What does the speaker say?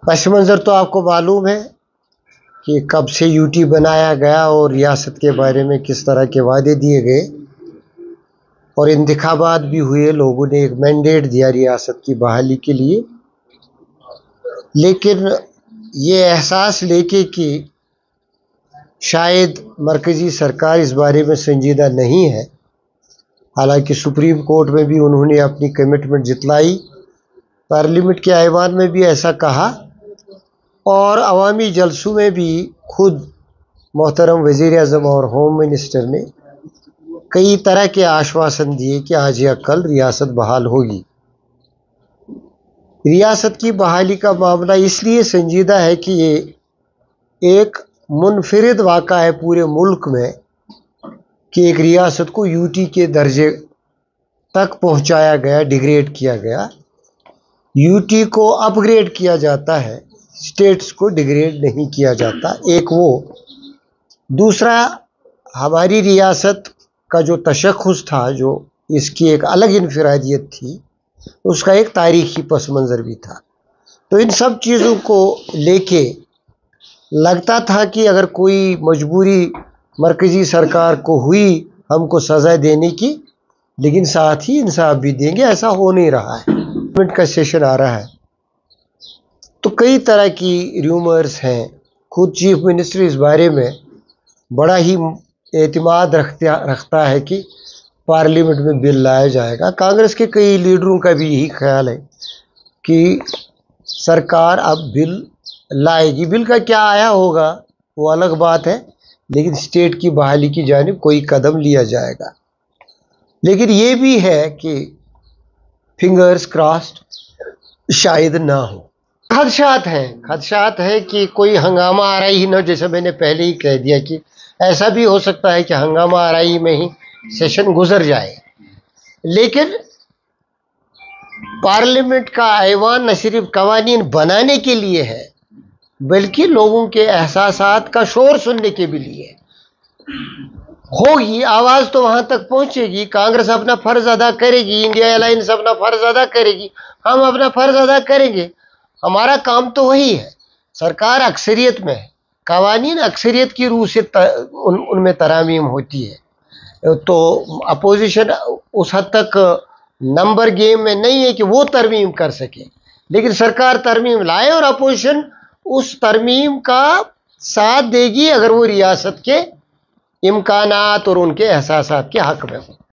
پس منظر تو آپ کو معلوم ہے کہ کب سے یوٹی بنایا گیا اور ریاست کے بارے میں کس طرح کے وعدے دیے گئے، اور انتخابات بھی ہوئے، لوگوں نے ایک مینڈیٹ دیا ریاست کی بحالی کے لیے، لیکن یہ احساس لے کے کہ شاید مرکزی سرکار اس بارے میں سنجیدہ نہیں ہے، حالانکہ سپریم کورٹ میں بھی انہوں نے اپنی کمٹمنٹ جتلائی، پارلیمنٹ کے ایوان میں بھی ایسا کہا، اور عوامی جلسوں میں بھی خود محترم وزیر اعظم اور ہوم منسٹر نے کئی طرح کے آشواسن دیے کہ آج یا کل ریاست بحال ہوگی۔ ریاست کی بحالی کا معاملہ اس لیے سنجیدہ ہے کہ یہ ایک منفرد واقعہ ہے پورے ملک میں کہ ایک ریاست کو یوٹی کے درجے تک پہنچایا گیا، ڈیگریڈ کیا گیا۔ یوٹی کو اپ گریڈ کیا جاتا ہے، اسٹیٹس کو ڈیگریڈ نہیں کیا جاتا، ایک وہ۔ دوسرا، ہماری ریاست کا جو تشخص تھا، جو اس کی ایک الگ انفرادیت تھی، اس کا ایک تاریخی پس منظر بھی تھا۔ تو ان سب چیزوں کو لے کے لگتا تھا کہ اگر کوئی مجبوری مرکزی سرکار کو ہوئی ہم کو سزا دینے کی، لیکن ساتھ ہی انصاف بھی دیں گے، ایسا ہو نہیں رہا ہے۔ پارلیمنٹ کا سیشن آ رہا ہے تو کئی طرح کی ریومرز ہیں، خود چیف منسٹر اس بارے میں بڑا ہی اعتماد رکھتا ہے کہ پارلیمنٹ میں بل لایا جائے گا۔ کانگریس کے کئی لیڈروں کا بھی یہی خیال ہے کہ سرکار اب بل لائے گی۔ بل کا کیا آیا ہوگا وہ الگ بات ہے، لیکن اسٹیٹ کی بحالی کی جانب کوئی قدم لیا جائے گا۔ لیکن یہ بھی ہے کہ فنگرز کراسڈ شاید نہ ہو۔ خدشات ہیں کہ کوئی ہنگامہ آرائی ہی نہ، جیسے میں نے پہلے ہی کہہ دیا کہ ایسا بھی ہو سکتا ہے کہ ہنگامہ آرائی میں ہی سیشن گزر جائے۔ لیکن پارلیمنٹ کا ایوان نہ صرف قوانین بنانے کے لیے ہے، بلکہ لوگوں کے احساسات کا شور سننے کے بھی لیے ہوگی۔ آواز تو وہاں تک پہنچے گی، کانگریس اپنا فرض ادا کرے گی، انڈیا الائنس اپنا فرض ادا کرے گی، ہم اپنا فرض ادا کریں گے۔ ہمارا کام تو وہی ہے۔ سرکار اکثریت میں ہے، قوانین اکثریت کی روح سے ان میں ترامیم ہوتی ہے، تو اپوزیشن اس حد تک نمبر گیم میں نہیں ہے کہ وہ ترمیم کر سکے، لیکن سرکار ترمیم لائے اور اپوزیشن اس ترمیم کا ساتھ دے گی اگر وہ ریاست کے امکانات اور ان کے احساسات کے حق میں ہو۔